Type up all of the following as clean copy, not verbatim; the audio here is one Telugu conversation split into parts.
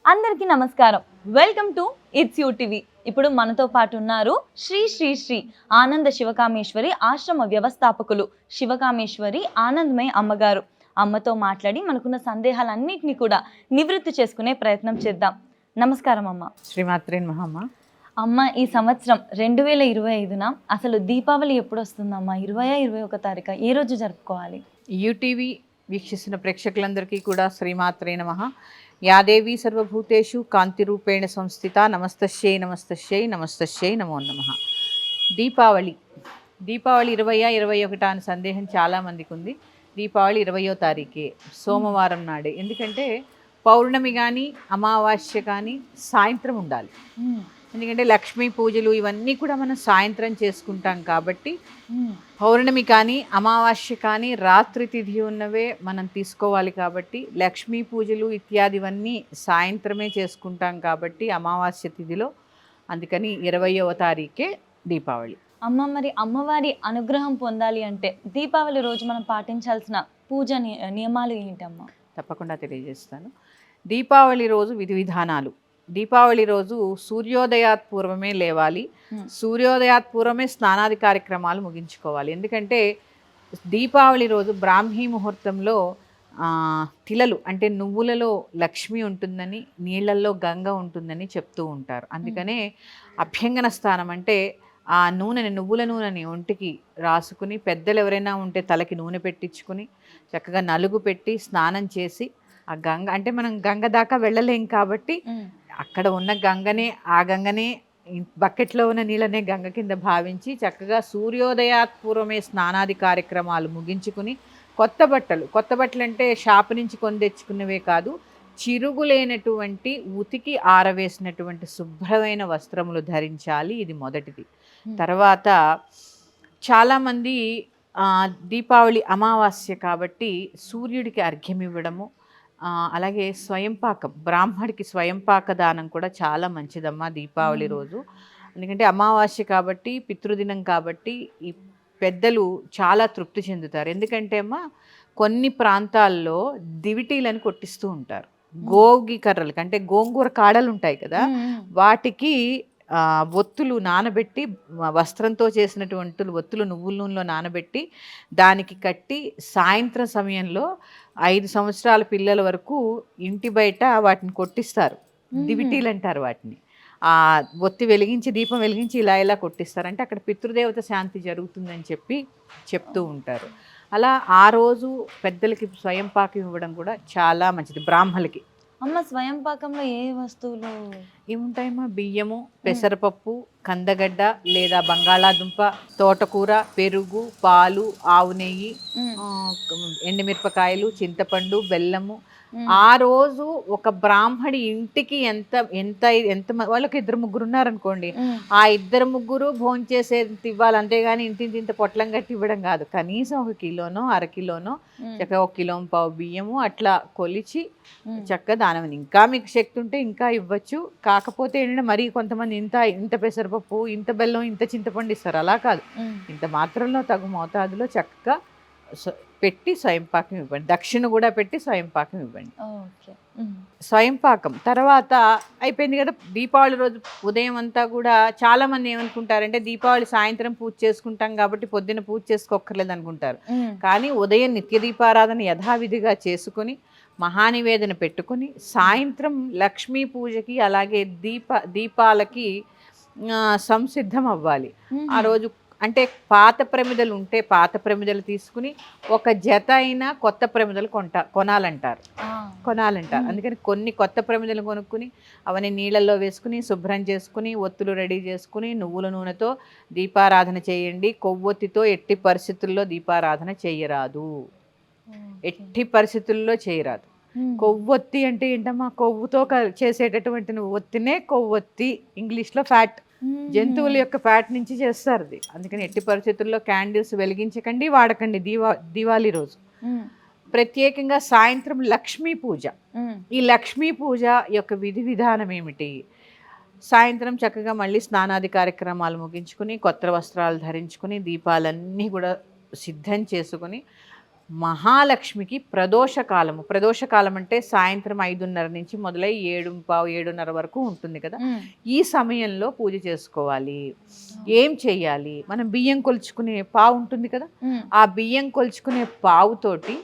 అందరికీ నమస్కారం. Welcome to it's you TV. ఇప్పుడు మనతో పాటు ఉన్నారు శ్రీ శ్రీ శ్రీ ఆనంద శివకామేశ్వరి ఆశ్రమ వ్యవస్థాపకులు శివకామేశ్వరి ఆనందమయ అమ్మగారు. అమ్మతో మాట్లాడి మనకున్న సందేహాలన్నింటినీ కూడా నివృత్తి చేసుకునే ప్రయత్నం చేద్దాం. నమస్కారం అమ్మ. శ్రీమాత్రే నమః. అమ్మ, ఈ సంవత్సరం 2025న అసలు దీపావళి ఎప్పుడు వస్తుందమ్మా? 21 తారీఖు ఏ రోజు జరుపుకోవాలి? యూటీవీ వీక్షిస్తున్న ప్రేక్షకులందరికీ కూడా శ్రీమాత్రే నమః. యాదేవి సర్వభూతేషు కాంతిరూపేణ సంస్థిత నమస్తశ్యై నమస్తశ్యై నమస్తశ్యై నమో నమః. దీపావళి 20-21 అని సందేహం చాలామందికి ఉంది. దీపావళి 20వ తారీఖే, సోమవారం నాడే. ఎందుకంటే పౌర్ణమి కానీ అమావాస్య కానీ సాయంత్రం ఉండాలి. ఎందుకంటే లక్ష్మీ పూజలు ఇవన్నీ కూడా మనం సాయంత్రం చేసుకుంటాం కాబట్టి పౌర్ణమి కానీ అమావాస్య కానీ రాత్రి తిథి ఉన్నవే మనం తీసుకోవాలి. కాబట్టి లక్ష్మీ పూజలు ఇత్యాదివన్నీ సాయంత్రమే చేసుకుంటాం కాబట్టి అమావాస్య తిథిలో, అందుకని 20వ తారీఖే దీపావళి. అమ్మ, మరి అమ్మవారి అనుగ్రహం పొందాలి అంటే దీపావళి రోజు మనం పాటించాల్సిన పూజ నియమాలు ఏంటమ్మా? తప్పకుండా తెలియజేస్తాను. దీపావళి రోజు విధి విధానాలు. దీపావళి రోజు సూర్యోదయాత్ పూర్వమే లేవాలి. సూర్యోదయాత్ పూర్వమే స్నానాది కార్యక్రమాలు ముగించుకోవాలి. ఎందుకంటే దీపావళి రోజు బ్రాహ్మీ ముహూర్తంలో తిలలు అంటే నువ్వులలో లక్ష్మి ఉంటుందని, నీళ్లల్లో గంగ ఉంటుందని చెప్తూ ఉంటారు. అందుకనే అభ్యంగన స్థానం అంటే ఆ నూనెని, నువ్వుల నూనెని ఒంటికి రాసుకుని, పెద్దలు ఎవరైనా ఉంటే తలకి నూనె పెట్టించుకుని చక్కగా నలుగు పెట్టి స్నానం చేసి, ఆ గంగ అంటే మనం గంగ దాకా వెళ్ళలేం కాబట్టి అక్కడ ఉన్న గంగనే, ఆ గంగనే బకెట్లో ఉన్న నీళ్ళనే గంగ కింద భావించి చక్కగా సూర్యోదయాత్ పూర్వమే స్నానాది కార్యక్రమాలు ముగించుకుని కొత్త బట్టలు అంటే షాపు నుంచి కొని తెచ్చుకున్నవే కాదు, చిరుగులేనటువంటి ఉతికి ఆరవేసినటువంటి శుభ్రమైన వస్త్రములు ధరించాలి. ఇది మొదటిది. తర్వాత చాలామంది దీపావళి అమావాస్య కాబట్టి సూర్యుడికి అర్ఘ్యం ఇవ్వడము, అలాగే స్వయంపాకం, బ్రాహ్మడికి స్వయంపాక దానం కూడా చాలా మంచిదమ్మా దీపావళి రోజు. ఎందుకంటే అమావాస్య కాబట్టి, పితృదినం కాబట్టి ఈ పెద్దలు చాలా తృప్తి చెందుతారు. ఎందుకంటే అమ్మా కొన్ని ప్రాంతాల్లో దివిటీలను కొట్టిస్తూ ఉంటారు. గోగి కర్రలకి అంటే గోంగూర కాడలు ఉంటాయి కదా, వాటికి ఒత్తులు నానబెట్టి, వస్త్రంతో చేసినటువంటి ఒత్తులు నువ్వుల నూనెలో నానబెట్టి దానికి కట్టి సాయంత్రం సమయంలో 5 సంవత్సరాల పిల్లల వరకు ఇంటి బయట వాటిని కొట్టిస్తారు. దివిటీలు అంటారు వాటిని. ఆ ఒత్తి వెలిగించి, దీపం వెలిగించి ఇలా కొట్టిస్తారు. అంటే అక్కడ పితృదేవత శాంతి జరుగుతుందని చెప్తూ ఉంటారు. అలా ఆ రోజు పెద్దలకి స్వయం పాకం ఇవ్వడం కూడా చాలా మంచిది. బ్రాహ్మలకి అమ్మ, స్వయం పాకంలో ఏ వస్తువులు ఏముంటాయమ్మా? బియ్యము, పెసరపప్పు, కందగడ్డ లేదా బంగాళాదుంప, తోటకూర, పెరుగు, పాలు, ఆవు నెయ్యి, ఎండుమిరపకాయలు, చింతపండు, బెల్లము. ఆ రోజు ఒక బ్రాహ్మడి ఇంటికి ఎంత ఎంత ఎంత వాళ్ళకి 2-3 ఉన్నారనుకోండి, ఆ 2-3 భోంచేసేది ఇవ్వాలి. అంతేగాని ఇంత పొట్లం కట్టి ఇవ్వడం కాదు. కనీసం 1 కిలోనో, 1/2 కిలోనో, చక్కగా 1 కిలో బియ్యము అట్లా కొలిచి చక్కగా దానం. ఇంకా మీకు శక్తి ఉంటే ఇంకా ఇవ్వచ్చు. కాకపోతే ఏంటంటే మరి కొంతమంది ఇంత పెసరపప్పు, ఇంత బెల్లం, ఇంత చింతపండు ఇస్తారు. అలా కాదు, ఇంత మాత్రంలో తగు మోతాదులో చక్కగా పెట్టి స్వయంపాకం ఇవ్వండి. దక్షిణ కూడా పెట్టి స్వయంపాకం ఇవ్వండి. స్వయంపాకం తర్వాత అయిపోయింది కదా. దీపావళి రోజు ఉదయం అంతా కూడా చాలామంది ఏమనుకుంటారంటే దీపావళి సాయంత్రం పూజ చేసుకుంటాం కాబట్టి పొద్దున్న పూజ చేసుకోక్కర్లేదు అనుకుంటారు. కానీ ఉదయం నిత్య దీపారాధన యథావిధిగా చేసుకుని మహానివేదన పెట్టుకుని సాయంత్రం లక్ష్మీ పూజకి అలాగే దీపాలకి సంసిద్ధం అవ్వాలి. ఆ రోజు అంటే పాత ప్రమిదలు ఉంటే పాత ప్రమిదలు తీసుకుని ఒక జత అయినా కొత్త ప్రమిదలు కొనాలంటారు. అందుకని కొన్ని కొత్త ప్రమిదలు కొనుక్కుని అవన్నీ నీళ్ళల్లో వేసుకుని శుభ్రం చేసుకుని ఒత్తులు రెడీ చేసుకుని నువ్వుల నూనెతో దీపారాధన చేయండి. కొవ్వొత్తితో ఎట్టి పరిస్థితుల్లో దీపారాధన చేయరాదు. ఎట్టి పరిస్థితుల్లో చేయరాదు. కొవ్వొత్తి అంటే ఏంటమ్మా? కొవ్వుతో చేసేటటువంటి ఒత్తినే కొవ్వొత్తి, ఇంగ్లీష్లో ఫ్యాట్. జంతువుల యొక్క ఫ్యాట్ నుంచి చేస్తారు అది. అందుకని ఎట్టి పరిస్థితుల్లో క్యాండిల్స్ వెలిగించకండి, వాడకండి. దివాళీ రోజు ప్రత్యేకంగా సాయంత్రం లక్ష్మీ పూజ. ఈ లక్ష్మీ పూజ యొక్క విధి విధానం ఏమిటి? సాయంత్రం చక్కగా మళ్ళీ స్నానాది కార్యక్రమాలు ముగించుకుని కొత్త వస్త్రాలు ధరించుకుని దీపాలన్నీ కూడా సిద్ధం చేసుకుని మహాలక్ష్మికి ప్రదోషకాలము, ప్రదోషకాలం అంటే సాయంత్రం 5:30 నుంచి మొదలై 7:15, 7:30 వరకు ఉంటుంది కదా. ఈ సమయంలో పూజ చేసుకోవాలి. ఏం చెయ్యాలి, మనం బియ్యం కొలుచుకునే పావు ఉంటుంది కదా, ఆ బియ్యం కొలుచుకునే పావుతోటి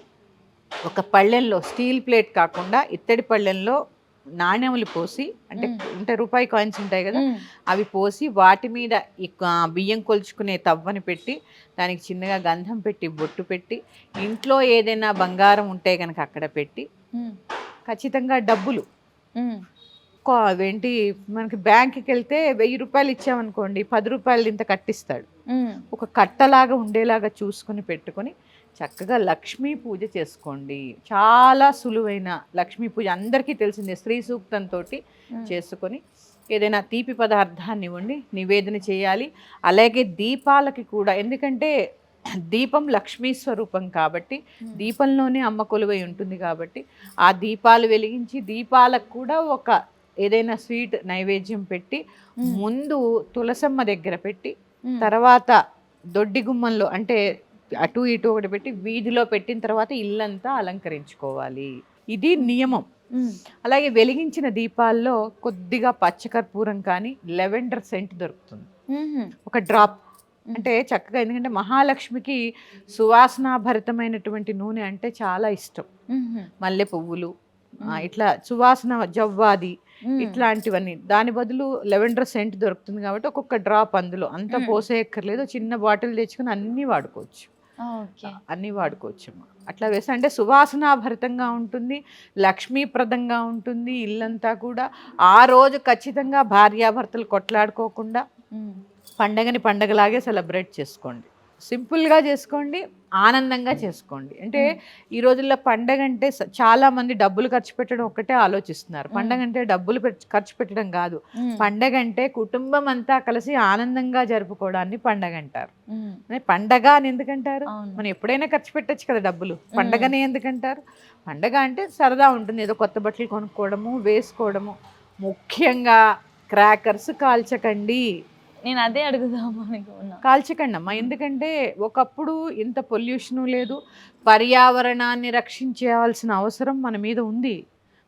ఒక పళ్ళెంలో, స్టీల్ ప్లేట్ కాకుండా ఇత్తడి పళ్ళెంలో నాణ్యములు పోసి, అంటే రూపాయి కాయిన్స్ ఉంటాయి కదా, అవి పోసి వాటి మీద ఈ బియ్యం కొలుచుకునే తవ్వని పెట్టి దానికి చిన్నగా గంధం పెట్టి బొట్టు పెట్టి ఇంట్లో ఏదైనా బంగారం ఉంటే కనుక అక్కడ పెట్టి ఖచ్చితంగా డబ్బులు ఏంటి, మనకి బ్యాంక్కి వెళ్తే 1000 రూపాయలు ఇచ్చామనుకోండి, 10 రూపాయలు ఇంత కట్టిస్తాడు. ఒక కట్టలాగా ఉండేలాగా చూసుకొని పెట్టుకొని చక్కగా లక్ష్మీ పూజ చేసుకోండి. చాలా సులువైన లక్ష్మీ పూజ, అందరికీ తెలిసిందే. స్త్రీ సూక్తంతో చేసుకొని ఏదైనా తీపి పదార్థాన్ని ఇవ్వండి, నివేదన చేయాలి. అలాగే దీపాలకి కూడా, ఎందుకంటే దీపం లక్ష్మీ స్వరూపం కాబట్టి, దీపంలోనే అమ్మ కొలువై ఉంటుంది కాబట్టి ఆ దీపాలు వెలిగించి దీపాలకు కూడా ఒక ఏదైనా స్వీట్ నైవేద్యం పెట్టి ముందు తులసమ్మ దగ్గర పెట్టి, తర్వాత దొడ్డి గుమ్మంలో, అంటే అటు ఇటు ఒకటి పెట్టి వీధిలో పెట్టిన తర్వాత ఇల్లంతా అలంకరించుకోవాలి. ఇది నియమం. అలాగే వెలిగించిన దీపాల్లో కొద్దిగా పచ్చకర్పూరం కానీ లెవెండర్ సెంట్ దొరుకుతుంది, ఒక డ్రాప్. అంటే చక్కగా, ఎందుకంటే మహాలక్ష్మికి సువాసనాభరితమైనటువంటి నూనె అంటే చాలా ఇష్టం. మల్లె పువ్వులు, ఇట్లా సువాసన, జవ్వాది, ఇట్లాంటివన్నీ. దాని బదులు లెవెండర్ సెంట్ దొరుకుతుంది కాబట్టి ఒక్కొక్క డ్రాప్ అందులో, అంత పోసేయక్కర్లేదు. చిన్న బాటిల్ తెచ్చుకుని అన్నీ వాడుకోవచ్చు. అట్లా వేసి, అంటే సువాసనాభరితంగా ఉంటుంది, లక్ష్మీప్రదంగా ఉంటుంది ఇల్లంతా కూడా. ఆ రోజు ఖచ్చితంగా భార్యాభర్తలు కొట్లాడుకోకుండా పండగని పండగలాగే సెలబ్రేట్ చేసుకోండి. సింపుల్గా చేసుకోండి, ఆనందంగా చేసుకోండి. అంటే ఈ రోజుల్లో పండగ అంటే చాలా మంది డబ్బులు ఖర్చు పెట్టడం ఒక్కటే ఆలోచిస్తున్నారు. పండగ అంటే డబ్బులు ఖర్చు పెట్టడం కాదు. పండగ అంటే కుటుంబం అంతా కలిసి ఆనందంగా జరుపుకోవడాన్ని పండగ అంటారు. పండగ అని ఎందుకంటారు? మనం ఎప్పుడైనా ఖర్చు పెట్టచ్చు కదా డబ్బులు, పండగనే ఎందుకంటారు? పండగ అంటే సరదా ఉంటుంది, ఏదో కొత్త బట్టలు కొనుక్కోవడము, వేసుకోవడము. ముఖ్యంగా క్రాకర్స్ కాల్చకండి. నేను అదే అడుగుదాము అనుకున్నా. కాల్చకండి అమ్మా, ఎందుకంటే ఒకప్పుడు ఇంత పొల్యూషను లేదు. పర్యావరణాన్ని రక్షించేవాల్సిన అవసరం మన మీద ఉంది,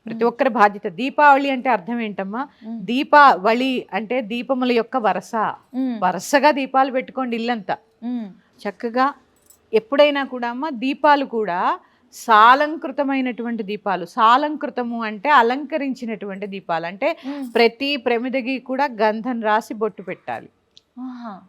ప్రతి ఒక్కరి బాధ్యత. దీపావళి అంటే అర్థం ఏంటమ్మా? దీపావళి అంటే దీపముల యొక్క వరస. వరుసగా దీపాలు పెట్టుకోండి ఇల్లంతా చక్కగా. ఎప్పుడైనా కూడా అమ్మ, దీపాలు కూడా సాలంకృతమైనటువంటి దీపాలు. సాలంకృతము అంటే అలంకరించినటువంటి దీపాలు. అంటే ప్రతి ప్రమిదకి కూడా గంధం రాసి బొట్టు పెట్టాలి,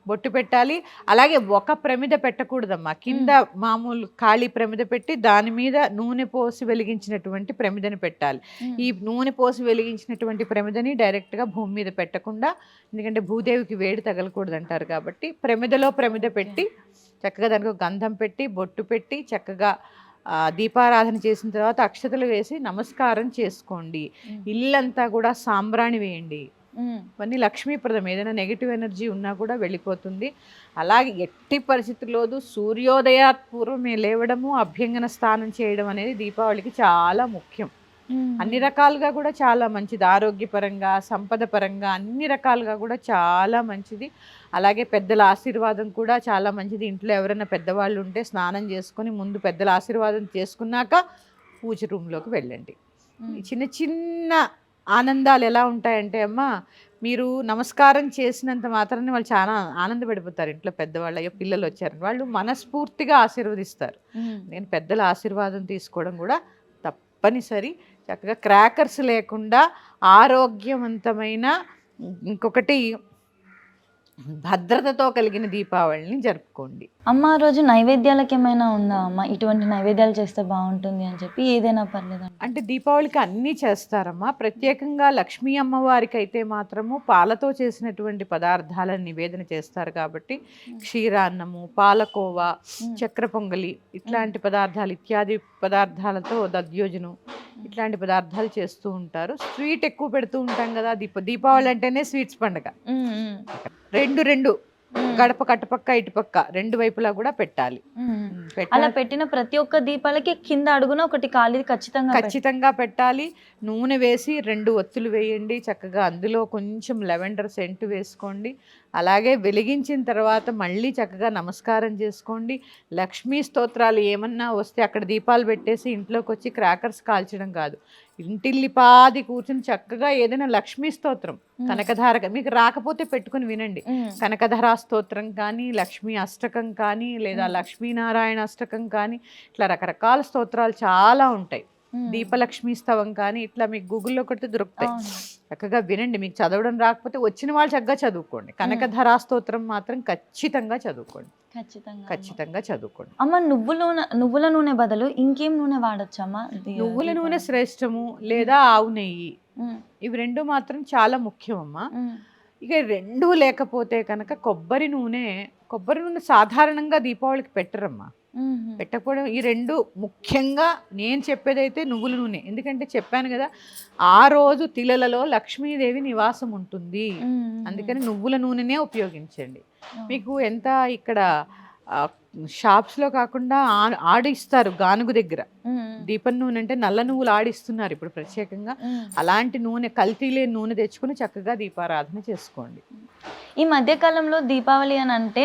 బొట్టు పెట్టాలి. అలాగే ఒక ప్రమిద పెట్టకూడదమ్మా, కింద మామూలు ఖాళీ ప్రమిద పెట్టి దాని మీద నూనె పోసి వెలిగించినటువంటి ప్రమిదని పెట్టాలి. ఈ నూనె పోసి వెలిగించినటువంటి ప్రమిదని డైరెక్ట్గా భూమి మీద పెట్టకుండా, ఎందుకంటే భూదేవికి వేడి తగలకూడదు అంటారు కాబట్టి, ప్రమిదలో ప్రమిద పెట్టి చక్కగా దానికి గంధం పెట్టి బొట్టు పెట్టి చక్కగా దీపారాధన చేసిన తర్వాత అక్షతలు వేసి నమస్కారం చేసుకోండి. ఇల్లంతా కూడా సాంబ్రాణి వేయండి. ఇవన్నీ లక్ష్మీప్రదం. ఏదైనా నెగిటివ్ ఎనర్జీ ఉన్నా కూడా వెళ్ళిపోతుంది. అలాగే ఎట్టి పరిస్థితుల్లోనూ సూర్యోదయాత్ పూర్వమే లేవడము, అభ్యంగన స్నానం చేయడం అనేది దీపావళికి చాలా ముఖ్యం. అన్ని రకాలుగా కూడా చాలా మంచిది, ఆరోగ్యపరంగా, సంపద పరంగా, అన్ని రకాలుగా కూడా చాలా మంచిది. అలాగే పెద్దల ఆశీర్వాదం కూడా చాలా మంచిది. ఇంట్లో ఎవరైనా పెద్దవాళ్ళు ఉంటే స్నానం చేసుకొని ముందు పెద్దల ఆశీర్వాదం చేసుకున్నాక పూజ రూమ్లోకి వెళ్ళండి. చిన్న చిన్న ఆనందాలు ఎలా ఉంటాయంటే అమ్మ, మీరు నమస్కారం చేసినంత మాత్రాన్ని వాళ్ళు చాలా ఆనందపడిపోతారు. ఇంట్లో పెద్దవాళ్ళు, అయ్యో పిల్లలు వచ్చారు, వాళ్ళు మనస్ఫూర్తిగా ఆశీర్వదిస్తారు. నేను పెద్దల ఆశీర్వాదం తీసుకోవడం కూడా తప్పనిసరి. చక్కగా క్రాకర్స్ లేకుండా ఆరోగ్యవంతమైన, ఇంకొకటి భద్రతతో కలిగిన దీపావళిని జరుపుకోండి. అమ్మ, ఆ రోజు నైవేద్యాలకు ఏమైనా ఉందా అమ్మ? ఇటువంటి నైవేద్యాలు చేస్తే బాగుంటుంది అని చెప్పి ఏదైనా పర్లేదు? అంటే దీపావళికి అన్నీ చేస్తారమ్మా. ప్రత్యేకంగా లక్ష్మీ అమ్మవారికి అయితే మాత్రము పాలతో చేసినటువంటి పదార్థాలను నివేదన చేస్తారు కాబట్టి క్షీరాన్నము, పాలకోవా, చక్ర పొంగలి ఇట్లాంటి పదార్థాలు, ఇత్యాది పదార్థాలతో దద్యోజనం ఇట్లాంటి పదార్థాలు చేస్తూ ఉంటారు. స్వీట్ ఎక్కువ పెడుతూ ఉంటాం కదా. దీపావళి అంటేనే స్వీట్స్ పండుగ. రెండు గడప కట్టుపక్క ఇటుపక్క రెండు వైపులా కూడా పెట్టాలి. అలా పెట్టిన ప్రతి ఒక్క దీపాలకి కింద అడుగున ఒకటి ఖాళీ ఖచ్చితంగా పెట్టాలి. నూనె వేసి 2 ఒత్తులు వేయండి. చక్కగా అందులో కొంచెం లెవెండర్ సెంట్ వేసుకోండి. అలాగే వెలిగించిన తర్వాత మళ్ళీ చక్కగా నమస్కారం చేసుకోండి. లక్ష్మీ స్తోత్రాలు ఏమన్నా వస్తే అక్కడ దీపాలు పెట్టేసి ఇంట్లోకి వచ్చి క్రాకర్స్ కాల్చడం కాదు, ఇంటిల్లిపాది కూర్చుని చక్కగా ఏదైనా లక్ష్మీ స్తోత్రం, కనకధార మీకు రాకపోతే పెట్టుకుని వినండి. కనకధారా స్తోత్రం కానీ, లక్ష్మీ అష్టకం కానీ, లేదా లక్ష్మీనారాయణ అష్టకం కానీ, ఇట్లా రకరకాల స్తోత్రాలు చాలా ఉంటాయి. దీపలక్ష్మీ స్తవం కానీ ఇట్లా మీకు గూగుల్లో కొడితే దొరుకుతాయి. చక్కగా వినండి. మీకు చదవడం రాకపోతే వచ్చిన వాళ్ళు చక్కగా చదువుకోండి. కనకధారా స్తోత్రం మాత్రం ఖచ్చితంగా చదువుకోండి. ఖచ్చితంగా చదువుకోండి. అమ్మ, నువ్వుల నూనె బదులు ఇంకేం నూనె వాడచ్చమ్మా? నువ్వుల నూనె శ్రేష్టము, లేదా ఆవు నెయ్యి, ఇవి రెండు మాత్రం చాలా ముఖ్యం అమ్మా. ఇక రెండు లేకపోతే కనుక కొబ్బరి నూనె సాధారణంగా దీపావళికి పెట్టరమ్మా. పెట్టకపోవడం ఈ రెండు ముఖ్యంగా. నేను చెప్పేదైతే నువ్వుల నూనె, ఎందుకంటే చెప్పాను కదా ఆ రోజు తిలలలో లక్ష్మీదేవి నివాసం ఉంటుంది, అందుకని నువ్వుల నూనెనే ఉపయోగించండి. మీకు ఎంత ఇక్కడ షాప్స్లో కాకుండా ఆడిస్తారు గానుగు దగ్గర దీపం నూనె, అంటే నల్ల నువ్వులు ఆడిస్తున్నారు ఇప్పుడు ప్రత్యేకంగా. అలాంటి నూనె, కల్తీ లేని నూనె తెచ్చుకుని చక్కగా దీపారాధన చేసుకోండి. ఈ మధ్యకాలంలో దీపావళి అని అంటే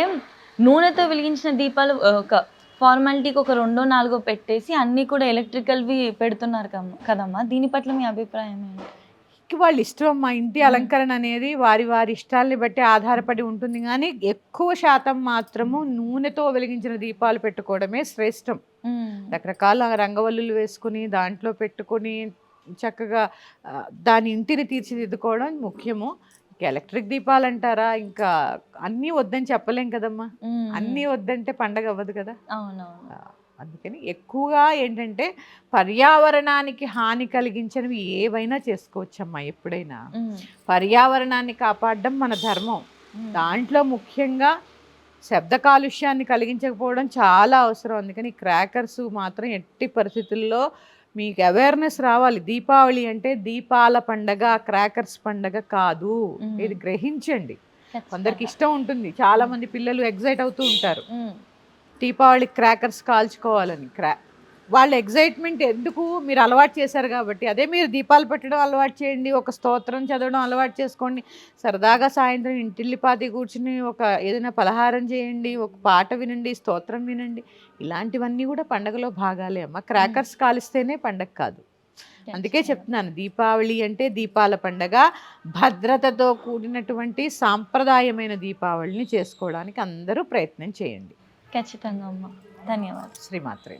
నూనెతో వెలిగించిన దీపాలు ఒక ఫార్మాలిటీకి ఒక 2-4 పెట్టేసి అన్నీ కూడా ఎలక్ట్రికల్వి పెడుతున్నారు కదమ్మా, దీని పట్ల మీ అభిప్రాయం ఏంటి? వాళ్ళ ఇష్టం అమ్మా. ఇంటి అలంకరణ అనేది వారి వారి ఇష్టాలని బట్టి ఆధారపడి ఉంటుంది, కానీ ఎక్కువ శాతం మాత్రము నూనెతో వెలిగించిన దీపాలు పెట్టుకోవడమే శ్రేష్టం. రకరకాల రంగవల్లులు వేసుకుని దాంట్లో పెట్టుకొని చక్కగా దాని ఇంటిని తీర్చిదిద్దుకోవడం ముఖ్యము. ఎలక్ట్రిక్ దీపాలు అంటారా, ఇంకా అన్నీ వద్దని చెప్పలేం కదమ్మా. అన్నీ వద్దంటే పండగ అవ్వదు కదా. అందుకని ఎక్కువగా ఏంటంటే పర్యావరణానికి హాని కలిగించినవి ఏవైనా చేసుకోవచ్చమ్మా. ఎప్పుడైనా పర్యావరణాన్ని కాపాడడం మన ధర్మం. దాంట్లో ముఖ్యంగా శబ్ద కాలుష్యాన్ని కలిగించకపోవడం చాలా అవసరం. అందుకని క్రాకర్స్ మాత్రం ఎట్టి పరిస్థితుల్లో మీకు అవేర్నెస్ రావాలి. దీపావళి అంటే దీపాల పండగ, క్రాకర్స్ పండగ కాదు. ఇది గ్రహించండి. కొందరికి ఇష్టం ఉంటుంది, చాలా మంది పిల్లలు ఎగ్జైట్ అవుతూ ఉంటారు దీపావళి క్రాకర్స్ కాల్చుకోవాలని. వాళ్ళ ఎగ్జైట్మెంట్ ఎందుకు, మీరు అలవాటు చేశారు కాబట్టి. అదే మీరు దీపాలు పెట్టడం అలవాటు చేయండి, ఒక స్తోత్రం చదవడం అలవాటు చేసుకోండి, సరదాగా సాయంత్రం ఇంటిల్లిపాతి కూర్చుని ఒక ఏదైనా పలహారం చేయండి, ఒక పాట వినండి, స్తోత్రం వినండి. ఇలాంటివన్నీ కూడా పండగలో భాగాలే అమ్మ. క్రాకర్స్ కాలిస్తేనే పండగ కాదు. అందుకే చెప్తున్నాను, దీపావళి అంటే దీపాల పండగ. భద్రతతో కూడినటువంటి సాంప్రదాయమైన దీపావళిని చేసుకోవడానికి అందరూ ప్రయత్నం చేయండి. ఖచ్చితంగా అమ్మ. ధన్యవాదాలు. శ్రీమాత్రే.